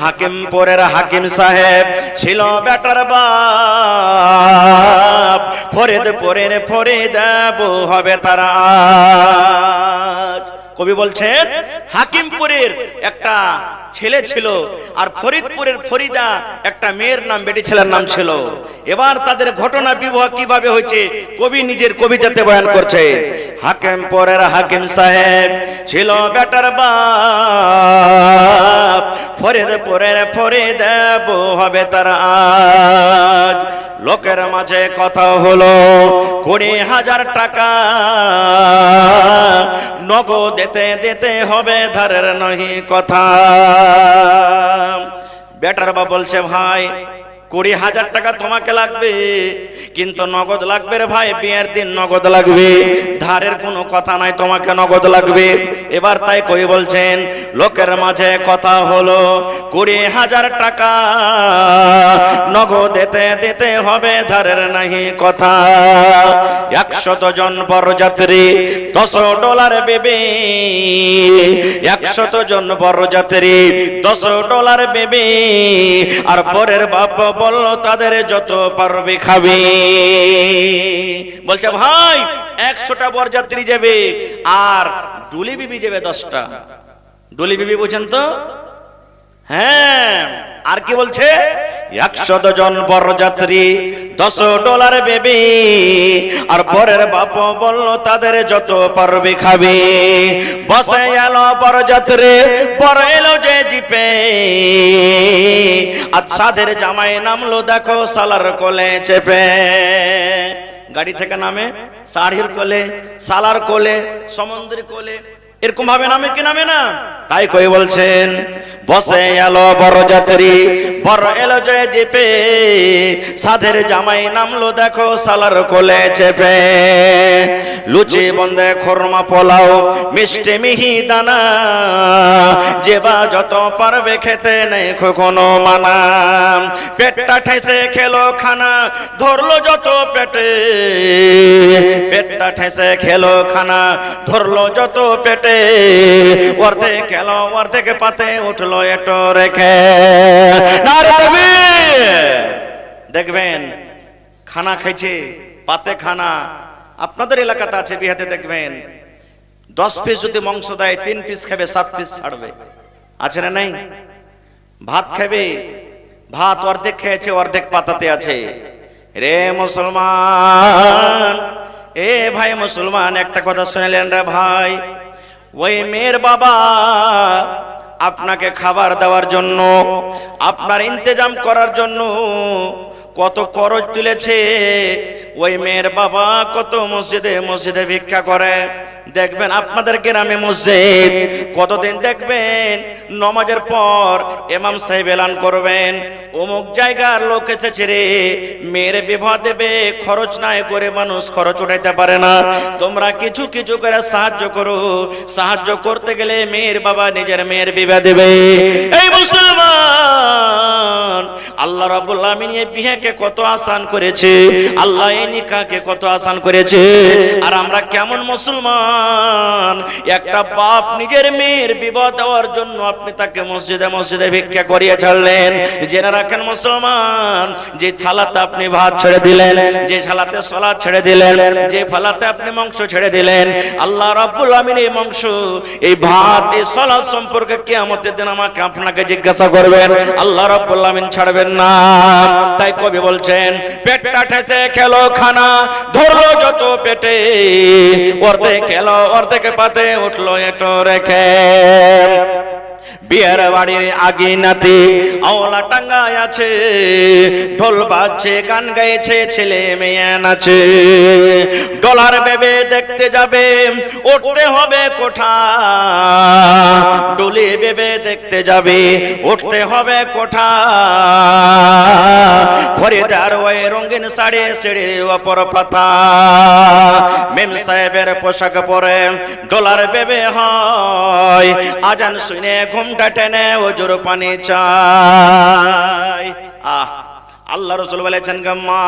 হাকিমপুরের হাকিম সাহেব ছিল বেটার বাপ, ফরিদপুরের ফরিদ আবু হবে তারা আজ। কবি বলছেন হাকিমপুরের একটা ছেলে ছিল আর ফরিদপুরের ফরিদা একটা মেয়ের নাম, বেটি ছেলের নাম ছিল। এবার তাদের ঘটনা বিবাহ কিভাবে হয়েছে কবি নিজের কবিতাতে বয়ান করছে। হাকিমপুরের হাকিম সাহেব ছিল বেটার বাপ, ফরিদপুরের ফরিদ আবু হবে তারা আজ। লোকের মাঝে কথা হলো 20,000 টাকা, নগদ দিতে হবে, ধারের নহি কথা। বেটার বাবা বলছে ভাই 20,000 টাকা তোমাকে লাগবে, কিন্তু নগদ লাগবে রে ভাই, বিয়ের দিন নগদ লাগবে, ধারের কোনো কথা নাই, তোমাকে নগদ লাগবে। এবার তাই কই বলছেন লোকের মাঝে কথা হলো 20,000 টাকা, নগদ দিতে হবে, ধারের নাহি কথা। 100 জন বরযাত্রী $10 বেবে, 100 জন বরযাত্রী $10 বেবে, আর পরের বাপ বললো তাদের যত পারবে খাবে। বলছে ভাই 100টা বরযাত্রী যাবে আর ডুলি বিবি যাবে 10টা। ডুলি বিবি বুঝেন তো? হ্যাঁ। আর কি বলছে 100 জন বরযাত্রী $10 বেবে, আর পরের বাপ বললো তাদের যত পারবে খাবে। বসে এলো বরযাত্রী, বর এলো যে জিপে, আজ সাধের জামাই নামলো দেখো সালার কোলে চেপে। গাড়ি থেকে নামে শাড়ির কোলে, সালার কোলে, সমুদ্রের কোলে, এরকম ভাবে নামে কি নামে না? তাই কই বলছেন বসে এলো বরযাত্রী, বর এলো যে জিপে, সাধের জামাই নামলো দেখো সালার কোলে চেপে। লুচি বন্দে খোরমা পোলাও মিষ্টি মিহি দানা, যেবা যত পারবে খেতে নেই কোনো মানা। পেটটা ঠেসে খেলো খানা, ধরলো যত পেটে, পেটটা ঠেসে খেলো খানা, ধরলো যত পেটে, অর্ধেক খেলো অর্ধেক পাতে উঠলো একটু রেখে। দেখবেন খানা খাইছে, পাতে খানা। আপনাদের এলাকাতে আছে, বিহাতে দেখবেন 10 পিস যদি মাংস দেয় 3 পিস খাবে, 7 পিস ছাড়বে, আছে না নাই? ভাত খাবে, ভাত অর্ধেক খেয়েছে, অর্ধেক পাতাতে আছে। রে মুসলমান, এ ভাই মুসলমান, একটা কথা শুনলেন রে ভাই, ওই মেয়ের বাবা আপনাকে খাবার দেওয়ার জন্য, আপনার ইন্তজাম করার জন্য কত খরচ তুলেছে। ওই মেয়ের বাবা কত মসজিদে মসজিদে ভিক্ষা করে। দেখবেন আপনাদের গ্রামে মসজিদ কতদিন দেখবেন নামাজের পর ইমাম সাহেব এলান করবেন, অমুক জায়গার লোক এসেছে রে, মেয়ের বিবাহ দেবে, খরচ নাই, গরিব মানুষ খরচ উঠাইতে পারে না, তোমরা কিছু কিছু করে সাহায্য করো। সাহায্য করতে গেলে মেয়ের বাবা নিজের মেয়ের বিবাহ দেবে। এই মুসলমান, আল্লাহ রাব্বুল আমিন এই বিয়েকে কত আসান করেছে, আল্লাহ এই নিকাহকে কত আসান করেছে। আর আমরা কেমন মুসলমান, একটা বাপ নিজের মেয়ের বিবাহ দেওয়ার জন্য আপনি তাকে মসজিদে মসজিদে ভিক্ষা করিয়ে ছাড়লেন। জেনে রাখেন মুসলমান, যে থালাতে আপনি ভাত ছেড়ে দিলেন, যে থালাতে সালাত ছেড়ে দিলেন, যে থালাতে আপনি মাংস ছেড়ে দিলেন, আল্লাহ রাব্বুল আমিন এই মাংস, এই ভাত, এই সালাত সম্পর্কে কিয়ামতের দিন আমাকে আপনাকে জিজ্ঞাসা করবেন, আল্লাহ রাব্বুল আমিন ছাড়বেন না। তাই কবি বলছেন পেটটা ঠেসে খেলো খানা, ধরলো যত পেটে, অর্ধেক খেলো অর্ধেক পাতে উঠলো একটু রেখে। বিয়ের বাড়ির আগিনাতে আওলা টাঙ্গায় আছে, ঢোল বাজছে, গান গাইছে, ছেলে মেয়ে নাচে। ডলার বেবে দেখতে যাবে, উঠতে হবে কোঠা, ডুলি বেবে দেখতে যাবে, উঠতে হবে কোঠা। ফরিদার ওই রঙিন শাড়ি, সিঁড়ির ওপর পাতা, মেম সাহেবের পোশাক পরে ডলার বেবে হয়, আজান শুনে ঘুমটা টেনে ওজোর পানি চাই। আল্লাহ রাসূল বলেছেন মা,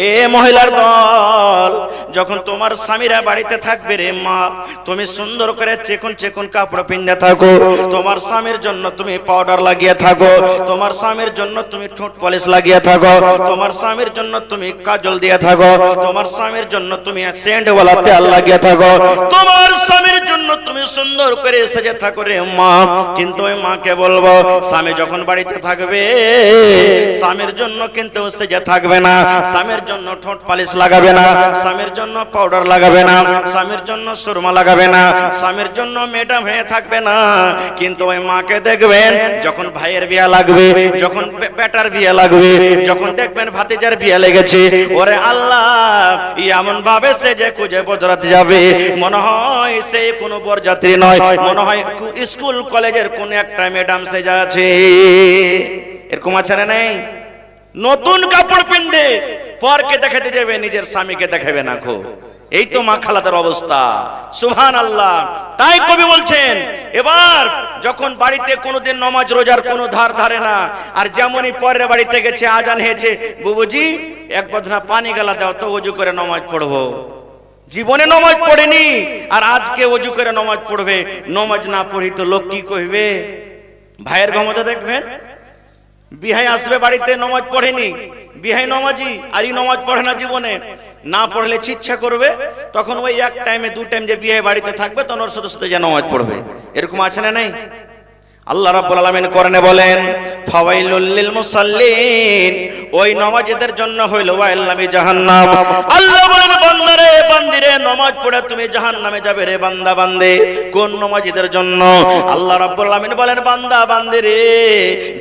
এ মহিলার দল, যখন তোমার স্বামীরা বাড়িতে থাকবে রে মা, তুমি সুন্দর করে চিকন চিকন কাপড় পিন্দে থাকো, তোমার স্বামীর জন্য তুমি পাউডার লাগিয়ে থাকো, তোমার স্বামীর জন্য তুমি ঠোঁট পলিশ লাগিয়ে থাকো, তোমার স্বামীর জন্য তুমি কাজল দিয়ে থাকো, তোমার স্বামীর জন্য তুমি সেন্ট ওয়ালা তেল লাগিয়ে থাকো, তোমার স্বামীর জন্য তুমি সুন্দর করে সেজে থাকো রে মা। কিন্তু ওই মাকে বলবো, স্বামী যখন বাড়িতে থাকবে স্বামীর জন্য কিন্তু সেজে থাকবে না, স্বামীর জন্য ঠোঁট পালিশ লাগাবে না, স্বামীর জন্য পাউডার লাগাবে না, স্বামীর জন্য সুরমা লাগাবে না, স্বামীর জন্য ম্যাডাম হয়ে থাকবে না। কিন্তু ওই মাকে দেখবেন যখন ভাইয়ের বিয়া লাগবে, যখন বেটার বিয়া লাগবে, যখন দেখবেন ভাতিজার বিয়া লেগেছে, ওরে আল্লাহ এমন ভাবে সেজে খুঁজে বজরাতে যাবে, মনে হয় সে কোনো বরযাত্রী নয়, মনে হয় স্কুল কলেজের কোন একটা ম্যাডাম সেজে আছে। এরকম আছে না নেই? নতুন কাপড় পিনবে, পরকে দেখাতে যাবে, নিজের স্বামীকে দেখাবে না। খো এই তো মা খালাদের অবস্থা। সুবহানাল্লাহ। তাই কবি বলছেন, এবার যখন বাড়িতে কোনোদিন নামাজ রোজার কোনো ধার ধারে না, আর যেমনই পরের বাড়িতে গেছে, আজান হয়েছে, বুবুজি এক বদনা পানি গালা দাও তো ওযু করে নামাজ পড়বো। জীবনে নামাজ পড়েনি আর আজকে ওযু করে নামাজ পড়বে। নামাজ না পড়ি তো লোক কি কইবে? ভাইয়ের গমতে দেখবেন বিহাই আসবে বাড়িতে, নামাজ পড়েনি, বিহাই নামাজি আর ই নামাজ পড়ে না, জীবনে না পড়লে ইচ্ছা করবে, তখন ওই এক টাইমে দু টাইম যে বিহাই বাড়িতে থাকবে তখন ওর সাথে সাথে যে নামাজ পড়বে। এরকম আছে না নাই? আল্লাহ রাব্বুল আলামিন কোরআনে বলেন, ফাওয়াইলুল লিল মুসাল্লিন, ওই নামাজীদের জন্য হইল ওয়াইল্লামি জাহান্নাম। আল্লাহ বলেন, বান্দারে বান্দিরে নামাজ পড়ে তুমি জাহান্নামে যাবে রে বান্দা বান্দে। কোন নামাজীদের জন্য? আল্লাহ রাব্বুল আলামিন বলেন, বান্দা বান্দিরে,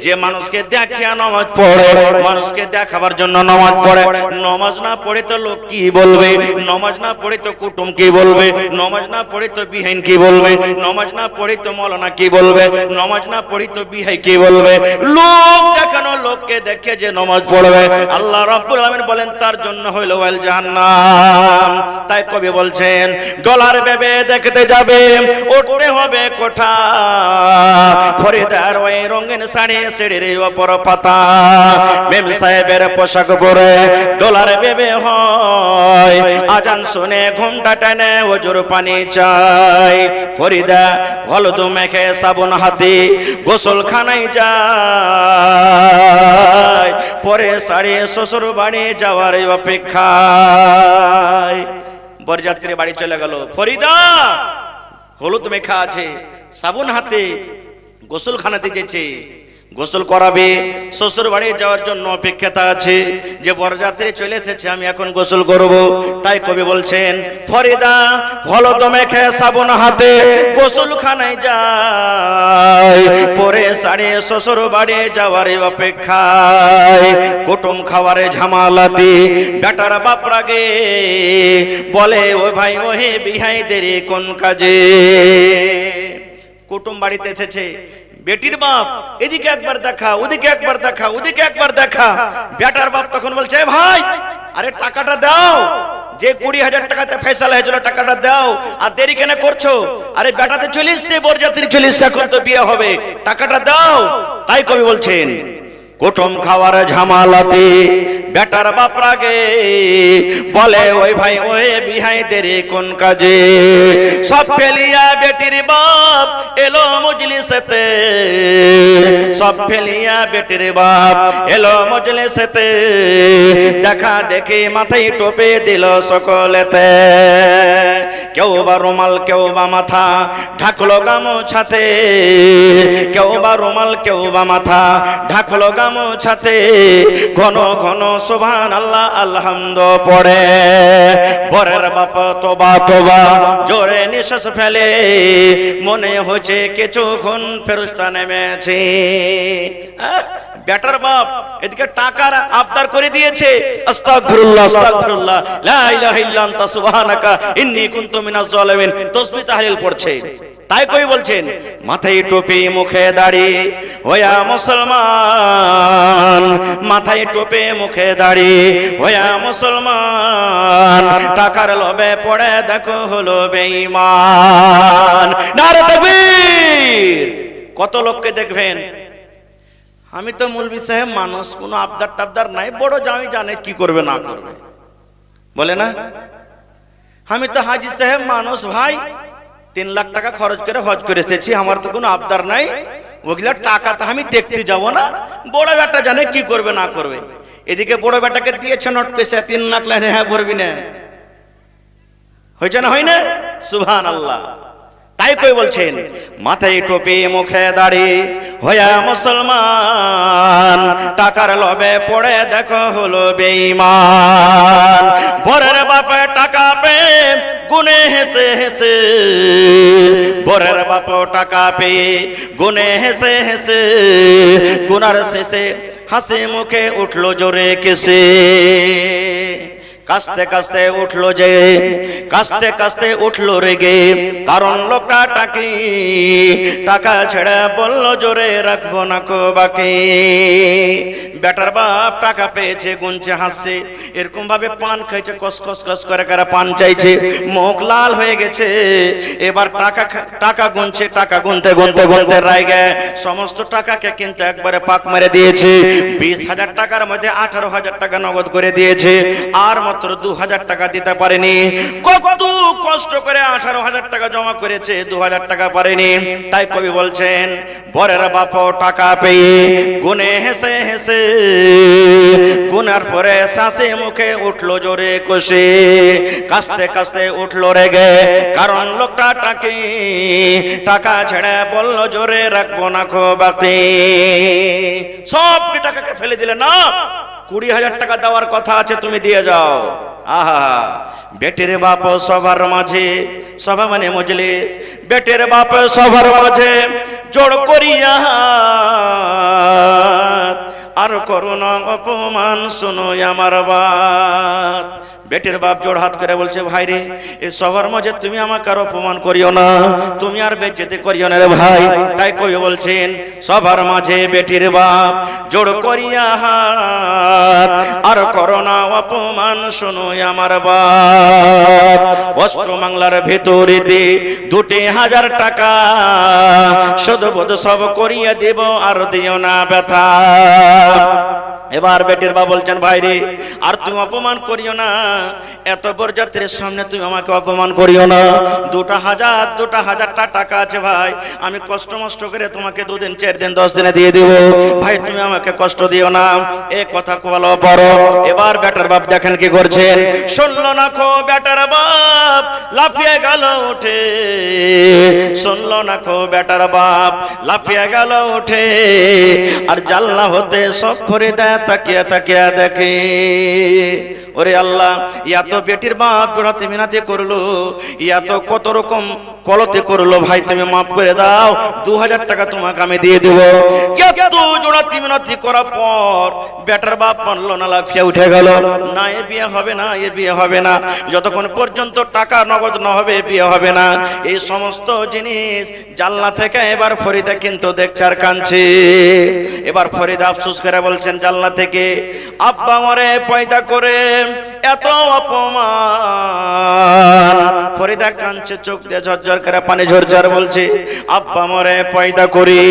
যে মানুষকে দেখিয়া নামাজ পড়ে, মানুষকে দেখাবার জন্য নামাজ পড়ে, নামাজ না পড়ে তো লোক কি বলবে, নামাজ না পড়ে তো কুটুম কি বলবে, নামাজ না পড়ে তো বিহাইন কি বলবে, নামাজ না পড়ে তো মাওলানা কি বলবে, নামাজ না পড়ি তো বিহাই কি বলবে, লোক দেখানো, লোককে দেখে যে নামাজ পড়বে, আল্লাহ রাব্বুল আলামিন বলেন তার জন্য হইল ওয়াইল জাহান্নাম। তাই কবি বলছেন, ডলার ভেবে দেখতে যাবে, উঠতে হবে কোঠা, ফরিদার ওই রঙিন শাড়ি সিঁড়ির ওপর পাতা, মেম সাহেবের পোশাক পরে ডলার ভেবে হয়, আজান শুনে ঘুমটা টেনে ওজুর পানি চাই, ফরিদা হলুদ মেখে সাবুন হাতে গোসলখানায় যায়, পরে শাড়ি শ্বশুর বাড়ি যাওয়ার অপেক্ষায়। বরযাত্রী বাড়ি চলে গেল, ফরিদা হলুদ মেখা আছে, সাবুন হাতে গোসলখানাতে যেছে, গোসল করাবে, শ্বশুর বাড়ি যাওয়ার জন্য অপেক্ষাতে আছে, যে বরযাত্রী চলে এসেছে আমি এখন গোসল করব। তাই কবি বলছেন, ফরিদা হলুদ মেখে সাবুন হাতে গোসলখানায় যায়, পরে শাড়ি শ্বশুর বাড়ি যাওয়ার অপেক্ষায়, কুটুম খাওয়ারে ঝামালাতি বেটার বাপ রাগে, বলে ও ভাই ওহে বিহাই দেরি কোন কাজে। কুটুম বাড়িতে এসেছে, বেটির বাপ এদিকে একবার দেখা, ওদিকে একবার দেখা, ওদিকে একবার দেখা, বেটার বাপ তখন বলছে, ভাই আরে টাকাটা দাও, যে 20,000 টাকাতে ফয়সালা হয়েছিল টাকাটা দাও, আর দেরি কেন করছো? আরে বেটাতে চলে এসছে, বরযাত্রী চলে এসছে, এখন তো বিয়ে হবে, টাকাটা দাও। তাই কবি বলছেন, কুটুম খাওয়ার ঝামালাতে বেটার বাপ রাগে, বলে ওই ভাই ওই বিহাই দেরি কোন কাজে। সব ফেলিয়া বেটির বাপ এলো মজলিসেতে, সব ফেলিয়া বেটির বাপ এলো মজলিসেতে, দেখা দেখি মাথায় টোপে দিল সকলেতে, কেউ বা রুমাল কেউ বা মাথা ঢাকলো গামছাতে, কেউ বা রুমাল কেউ বা মাথা ঢাকলো গামছাতে, ঘন ঘন সুবহানাল্লাহ আলহামদ পড়ে, বরের বাপ তোবা তোবা জোরে নিঃশ্বাস ফেলে, মনে হচ্ছে কিছুক্ষণ ফেরেশতা নেমেছে। বেটার বাপ এদিকে টাকার আবদার করে দিয়েছে, আস্তাগফিরুল্লাহ আস্তাগফিরুল্লাহ লা ইলাহা ইল্লা আনতা সুবহানাকা ইন্নী কুনতু মিনাজ জালিমিন তাসবিহ তাহলিল পড়ছে। তাই কই বলছেন, মাথায় টুপি মুখে দাড়ি হইয়া মুসলমান, মাথায় টুপি মুখে দাড়ি হইয়া মুসলমান, টাকার লোভে পড়ে দেখো হলো বেঈমান। নারে তাকবীর! কত লোককে দেখবেন আমি তো মৌলভী সাহেব মানুষ, কোনো আবদার টাবদার নাই, বড় জামাই জানে কি করবে না করবে, বলে না। আমি তো হাজি সাহেব মানুষ ভাই, 3 লাখ টাকা খরচ করে হজ করে এসেছি, আমার তো কোনো আবদার নাই, ওগুলা টাকা তো আমি দেখতে যাব না, বড় বেটা জানে কি করবে না করবে। এদিকে বড় বেটাকে দিয়েছে নোট পয়সা 3 লাখ, হ্যাঁ ভরবি না, হয়েছে না হয় না? সুবহানাল্লাহ। তাই কই বলছেন মাথায় টুপি মুখে দাড়ি হয়া মুসলমান, টাকার লোভে পড়ে দেখো হলো বেঈমান। বরের বাপে টাকা পেয়ে গুনে হেসে হেসে, বরের বাপ টাকা পেয়ে গুনে হেসে হেসে, গুনার শেষে হাসি মুখে উঠলো জোরে কেসে। কাস্তে কাস্তে উঠলো যে, কাস্তে কাস্তে উঠলো রেগে, কারণ লোকটা টাকি টাকা ছেড়ে বললো জোরে রাখবো না কো বাকি। বেটার বাপ টাকা পেয়েছে, গুনছে হাসছে, এরকম ভাবে পান খাইছে, কস কস কস করে কারা পান চাইছে, মুখ লাল হয়ে গেছে। এবার টাকা গুনছে, টাকা গুনতে গুনতে গুনতে রাইগে সমস্ত টাকাকে কিন্তু একবারে পাক মেরে দিয়েছে। 20,000 টাকার মধ্যে 18,000 টাকা নগদ করে দিয়েছে, আর মাত্র 2,000 টাকা দিতে পারেনি। কত কষ্ট করে 18,000 টাকা জমা করেছে, 2,000 টাকা পারেনি। তাই কবি বলছেন বরের বাপ টাকা পেয়ে গুনে হেসে হেসে, গুনার পরে শ্বাসে মুখে উঠলো জোরে কষে, কাস্তে কাস্তে উঠলো রেগে, কারণ লোকটা টাকা ছেড়ে বললো জোরে রাখবো না খো বাকি। সব টাকাকে ফেলে দিলে না, 20,000 টাকা দেওয়ার কথা আছে, তুমি দিয়ে যাও। আহা, বেটের বাপ সবার মাঝে, সভা মানে মজলিস, বেটের বাপ সবার মাঝে জোড় করিয়া আর করুণা অপমান শোনো আমার বাত। বেটের বাপ জোড় হাত করে বলছে ভাই রে, এই সবার মাঝে তুমি আমাকে আর অপমান করিও না, তুমি আর বেজ্জতি করিও না রে ভাই। তাই কই বলছেন সবার মাঝে বেটির বাপ জোড় করিয়া হাত আর করোনা অপমান শোনো আমার বাপ। অষ্টমঙ্গলার ভিতরেতে 2,000 টাকা সদবোধ সব করিয়া দেব, আর দিও না ব্যথা। এবার বেটির বাপ বলছেন ভাই রে, আর তুমি অপমান করিও না, এত বরযাত্রীর সামনে তুমি আমাকে অপমান করিও না। 2,000 টাকা আছে ভাই, আমি কষ্ট মষ্ট করে তোমাকে 2 দিন 4 দিন 10 দিনে দিয়ে দিব, ভাই তুমি আমাকে কষ্ট দিও না। এ কথা বলো বড়। এবার বেটার বাপ দেখেন কি করছেন, শুনলো না খো বেটার বাপ লাফিয়ে গেল উঠে, শুনলো না খো বেটার বাপ লাফিয়ে গেল উঠে, আর জানলা হতে সব ভরে দেয় তাকিয়া তাকিয়া দেখে। ওরে আল্লাহ, এত বেটির বাপ জোড়াতে মিনাতে করলো, এত কত রকম কলতে করলো, ভাই তুমি মাফ করে দাও, 2,000 টাকা তোমাকে আমি দিয়ে দেব। এত জোড়াতে মিনাতে করার পর বেটার বাপ মানলো না, লাফিয়া উঠে গেল, না এ বিয়ে হবে না, এ বিয়ে হবে না, যতক্ষণ পর্যন্ত টাকা নগদ না হবে বিয়ে হবে না। এই সমস্ত জিনিস জানলা থেকে এবার ফরিদা কিন্তু দেখছে আর কাঁদছে। এবার ফরিদা আফসোস করে বলছেন জানলা থেকে, আব্বা আমারে পয়দা করে এত অপমান। ফরিদা কাঁদছে, চোখ দিয়ে ঝরঝর করে পানি ঝরঝর বলছে, আব্বা আমারে পয়দা করি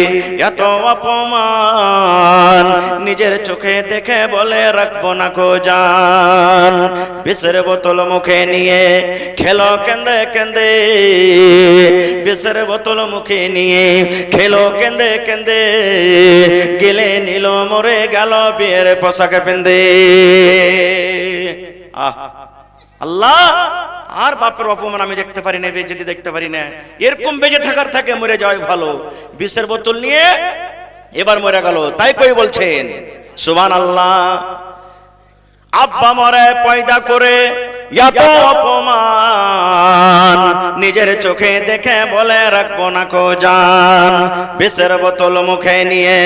এত অপমান, নিজের চোখে দেখে বলে রাখবো না কো জান। বিষের বোতল মুখে নিয়ে খেলো কেন্দে কেন্দে, বিষের বোতল মুখে নিয়ে খেলো কেন্দে কেন্দে, গেলে নিল মরে গেল বিয়ের পোশাক পেন্দে। আল্লাহ, আর বাপের অপমান আমি দেখতে পারি না, বেজেতি দেখতে পারি না, এরকম বেজে থাকার থাকে মরে যাওয়াই ভালো। বিষের বোতল নিয়ে এবার মরে গেল। তাই কই বলছেন সুবহানাল্লাহ, আব্বা মরে পয়দা করে এত অপমান, নিজের চোখে দেখে বলে রাখবো না কো জান। বিষের বোতল মুখে নিয়ে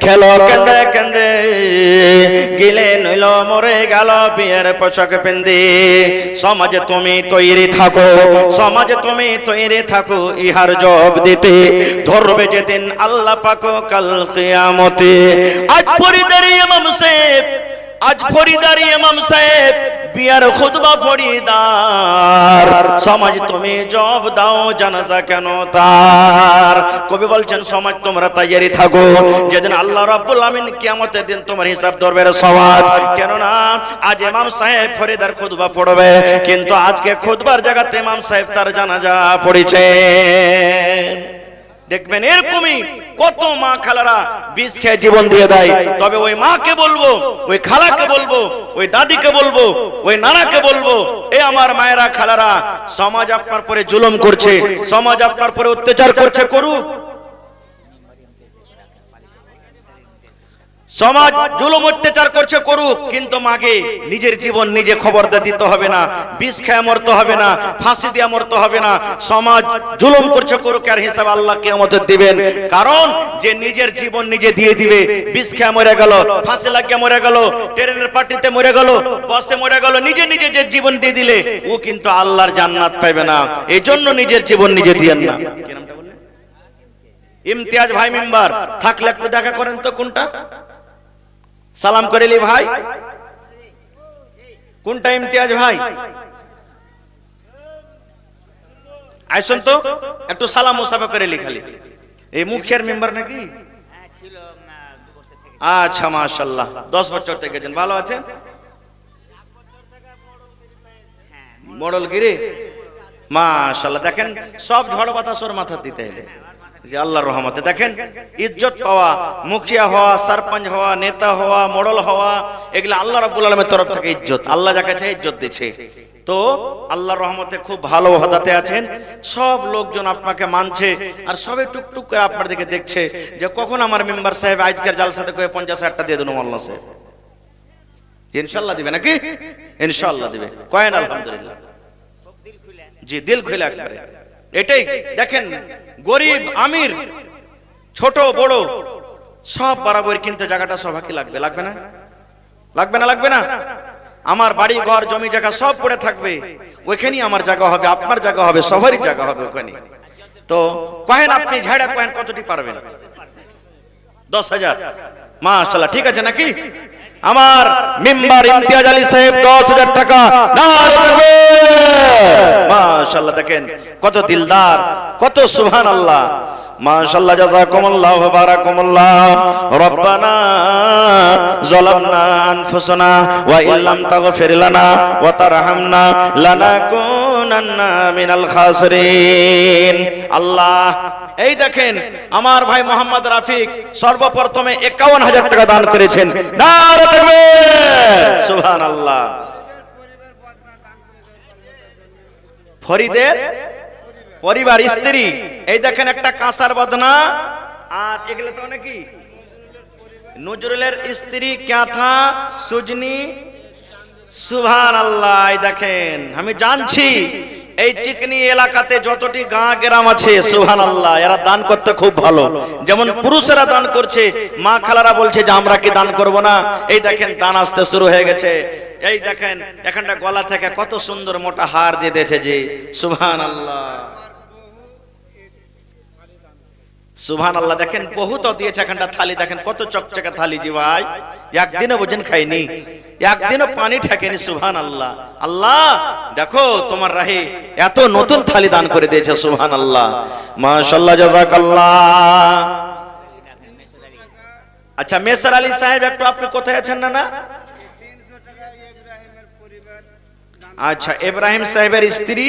খেলো কেন্দে কেন্দে, গিলে নইল মরে গেল বিয়ের পোশাক পেন্দে। সমাজে তুমি তৈরি থাকো, সমাজে তুমি তৈরি থাকো, ইহার জবাব দিতে ধরবে যেদিন আল্লাহ পাক কাল কিয়ামতে। আজ ফরিদার ইমাম সাহেব, আজ ফরিদার ইমাম সাহেব বিয়ার খুতবা পড়িদার, সমাজ তুমি জব দাও জানাজা কেন তার। কবি বলছেন সমাজ তোমরা তৈরি থাকো, যেদিন আল্লাহ রাব্বুল আমিন কিয়ামতের দিন তোমার হিসাব ধরবে রে সমাজ। কেননা আজ ইমাম সাহেব ফরিদার খুতবা পড়বে, কিন্তু আজকে খুতবার জায়গাতে ইমাম সাহেব তার জানাজা পড়েছেন। দেখবেন এরকমই কত মা খালারা বিষ খেয়ে জীবন দিয়ে দেয়। তবে ওই মাকে বলবো, ওই খালাকে বলবো, ওই দাদিকে বলবো, ওই নানাকে বলবো, এ আমার মায়েরা খালারা, সমাজ আপনার পরে জুলুম করছে, সমাজ আপনার পরে অত্যাচার করছে, করুক। সমাজ জুলুম অত্যাচার করছে, করুক, কিন্তু মাকে নিজের জীবন নিজে খবর দিতে হবে না, বিষ খেয়ে মরতে হবে না, ফাঁসি দিয়ে মরতে হবে না। সমাজ জুলুম করছে, করুক, আর হিসাব আল্লাহ কিয়ামতে দিবেন। কারণ যে নিজের জীবন নিজে দিয়ে দিবে, বিষ খেয়ে মরে গেল, ফাঁসি লাগিয়ে মরে গেল, ট্রেনের পার্টিতে মরে গেল, বাসে মরে গেল, নিজে নিজে যে জীবন দিয়ে দিলে ও কিন্তু আল্লাহর জান্নাত পাবে না। এই জন্য নিজের জীবন নিজে দিয়েন না। কি নামটা বললেন? ইমতিয়াজ ভাই মেম্বার থাকলে একটু দেখা করেন তো, কোনটা সালাম করেলি ভাই, কোনটা ইমতিয়াজ ভাই? আইসুন তো একটু সালাম মুসাফা করেলি খালি। এই মুখিয়ার মেম্বার নাকি? আচ্ছা মাশাআল্লাহ, 10 বছর থেকে গেছেন, ভালো আছেন? মোড়লগিরি মাশাআল্লাহ। দেখেন সব ঝড় বাতাস ওর মাথা দিতে এলে যে আল্লাহর রহমতে। দেখেন ইজ্জত পাওয়া, মুখিয়া হওয়া, সরপঞ্চ হওয়া, নেতা হওয়া, মোড়ল হওয়া, এগুলা আল্লাহ রাব্বুল আলামিনের তরফ থেকে ইজ্জত। আল্লাহ যাকে চায় ইজ্জত দিচ্ছে। তো আল্লাহর রহমতে খুব ভালো ওহদাতে আছেন, সব লোকজন আপনাকে মানছে, আর সবে টুকটুক করে আপনার দিকে দেখছে যে কখন আমার মেম্বার সাহেব আজকের জালসাতে করে 50,000 টাকা দিয়ে দেন মোল্লা সাহেব। ইনশাআল্লাহ দিবে নাকি? ইনশাআল্লাহ দিবে, কয়েন আলহামদুলিল্লাহ। জি দিল খুলে একবারে। এটাই দেখেন, গরিব আমির ছোট বড় সব বরাবর, কিন্তু জায়গাটা সবাইকে লাগবে, লাগবে না? লাগবে না? লাগবে না? আমার বাড়ি ঘর জমি জায়গা সব পড়ে থাকবে, ওইখানেই আমার জায়গা হবে, আপনার জায়গা হবে, সবারই জায়গা হবে ওখানে। তো কহেন আপনি ঝাড়া কহেন কতটি পারবেন? 10,000 মাশাআল্লাহ, ঠিক আছে নাকি? আমার মেম্বার ইমতিয়াজ আলী সাহেব 10,000 টাকা। মাশাআল্লাহ, দেখেন কত দিলদার, কত সুবহানাল্লাহ, মাশাআল্লাহ, জাযাকুমুল্লাহ ওয়া বারাকাকুমুল্লাহ। রব্বানা যালামনা আনফুসানা ওয়া ইল্লাম তাগফির লানা ওয়া তারহামনা লানাকুনান্না মিনাল খাসিরিন। আল্লাহ, এই দেখেন আমার ভাই মোহাম্মদ রাফিক সর্বপ্রথমে 51,000 টাকা দান করেছেন। নারে তাকবীর, সুবহানাল্লাহ। ফরিদের পরিবার স্ত্রী, এই দেখেন একটা কাঁসার বদনা, আর এগুলো তো নাকি নজরুলের স্ত্রী ক্যাথা সুজনি, সুবহানাল্লাহ। এই দেখেন, আমি জানছি এই চিকনি এলাকাতে যতটি গাঁ গ্রাম আছে, সুবহানাল্লাহ, এরা দান করতে খুব ভালো। যেমন পুরুষেরা দান করছে, মা খালারা বলছে যে আমরা কি দান করব না। এই দেখেন দান আসতে শুরু হয়ে গেছে। এই দেখেন এখানটা গলা থেকে কত সুন্দর মোটা হার দিয়ে দিয়েছে, যে সুবহানাল্লাহ, সুবহানাল্লাহ। দেখেন বহুত দিয়েছে এখানটা থালি, দেখেন কত চকচকে থালি, জি ভাই একদিনও বুঝেন খাইনি, একদিনও পানি ঠেকেনি, সুবহানাল্লাহ। আল্লাহ দেখো তোমার রাহে এত নতুন থালি দান করে দিয়েছে, সুবহানাল্লাহ, মাশাআল্লাহ, জাযাকাল্লাহ। আচ্ছা মেসর আলী সাহেব একটু আপনি কোথায় আছেন? না আচ্ছা, ইব্রাহিম সাহেবের স্ত্রী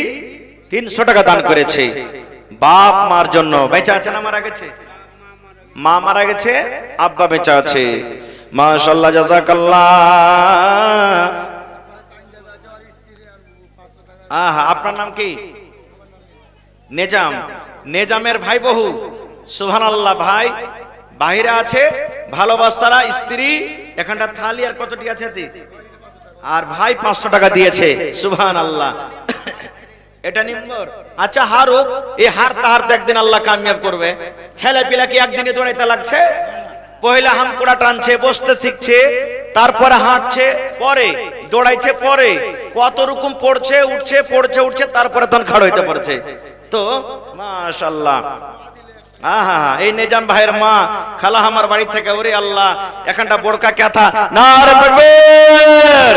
300 টাকা দান করেছে বাপ মার জন্য। বেঁচে আছে না মারা গেছে? মা মারা গেছে, আব্বা বেঁচে আছে, মাশাআল্লাহ, জাযাকাল্লাহ। আহা, আপনার নাম কি? নেজাম। নেজামের ভাই বহু, সুবহানাল্লাহ। ভাই বাহিরে আছে, ভালোবাসারা স্ত্রী, এখানটা থালি আর কতটি আছে, আর ভাই 500 টাকা দিয়েছে, সুবহানাল্লাহ। এটা নিম্বর। আচ্ছা হারুক, এই হার তাহার একদিন আল্লাহ কামিয়াব করবে। ছেলে পিলা কি একদিনে দৌড়াইতে লাগছে? পয়লা হামকুড়া টানছে, বসতে শিখছে, তারপরে হাঁটছে, পরে দৌড়াইছে, পরে কত রকম পড়ছে, উঠছে, পড়ছে, উঠছে, তারপরে তখন খাড় হইতে পড়ছে। তো মাশাআল্লাহ, আহা, এই নিজাম ভাইয়ের মা খালা আমার বাড়ি থেকে, ওরে আল্লাহ, এখানটা বোরকা ক্যাথা, নারে তাকবীর।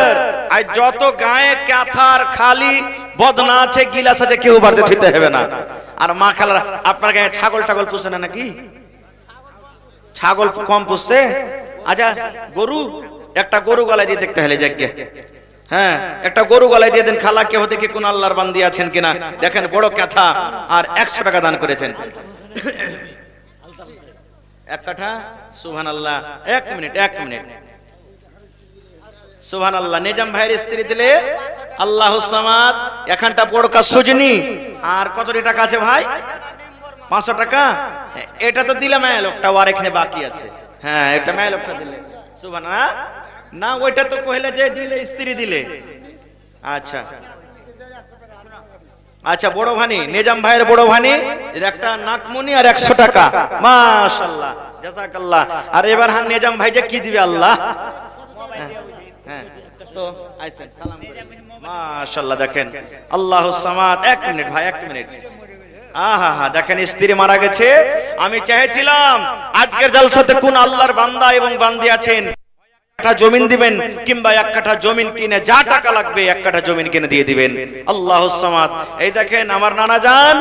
আর যত গায়ে কাঁথার খালি বদনা আছে গিলাস আছে কেউ বাড়তে থিতে হবে না। আর মা খালারা আপনার গায়ে ছাগল টাগল পুষে না নাকি? ছাগল কম পুষছে? আচ্ছা গরু, একটা গরু গলায় দিয়ে দেখতে হলে যাকে, হ্যাঁ একটা গরু গলায় দিয়ে দেন খালা, কেউ দেখি কোন আল্লাহর বান্দি আছেন কিনা। দেখেন বড় কাঁথা আর 100 টাকা দান করেছেন। এক কাঠা সুবহানাল্লাহ। এক মিনিট সুবহানাল্লাহ। নিজাম ভাইয়ের স্ত্রী দিলে আল্লাহুস সামাদ। এখানটা বড় কা সুজনি। আর কত টাকা আছে ভাই? 500 টাকা। এটা তো দিলাম এই লোকটা, আর এখানে বাকি আছে। হ্যাঁ এটা মেয়ে লোকটা দিলে সুবহানাল্লাহ। না ওইটা তো কইলে যে দিলে স্ত্রী দিলে। আচ্ছা আচ্ছা বড় ভানি, নিজাম ভাইয়ের বড় ভানি এর একটা নাকমনি আর 100 টাকা। মাশাআল্লাহ জাযাকাল্লাহ। আর এবার হান নিজাম ভাই যে কি দিবে আল্লাহ। হ্যাঁ তো আইছেন সালাম করে। মাশাআল্লাহ দেখেন আল্লাহুস সামাদ। 1 মিনিট ভাই 1 মিনিট। আহা দেখেন স্ত্রী মারা গেছে। আমি চাইছিলাম আজকের জলসাতে কোন আল্লাহর বান্দা এবং বান্দি আছেন, একটা জমিন দিবেন কিংবা 1 কাঠা জমিন কিনে যা টাকা লাগবে 1 কাঠা জমিন কিনে দিয়ে দিবেন। আল্লাহুস সামাদ। এই দেখেন আমার নানা জান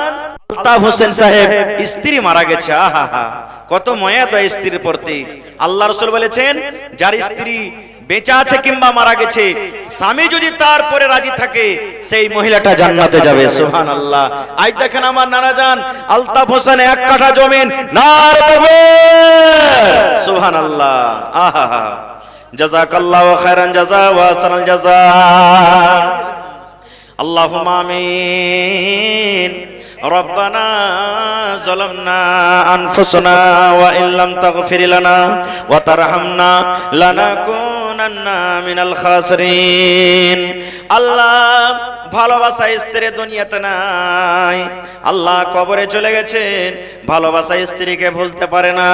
আলতাফ হোসেন সাহেব স্ত্রী মারা গেছে। আহা কত মায়া তো স্ত্রীর প্রতি। আল্লাহ রাসূল বলেছেন যার স্ত্রী বেঁচে আছে কিংবা মারা গেছে, স্বামী যদি তারপরে রাজি থাকে সেই মহিলাটা জান্নাতে যাবে। সুবহানাল্লাহ। আজ দেখেন আমার নানা জান আলতাফ হোসেন 1 কাঠা জমিন নারে সুবহানাল্লাহ। আহা জাযাকাল্লাহু খায়রান জাযা ওয়া আহসানাল জাযা। আল্লাহুম্মা আমিন। ربنا ظلمنا أنفسنا وإن لم تغفر لنا وترحمنا لنكونن من الخاسرين। আল্লাহ ভালোবাসা স্ত্রী দুনিয়াতে নাই, আল্লাহ কবরে চলে গেছেন, ভালোবাসা স্ত্রীকে ভুলতে পারে না।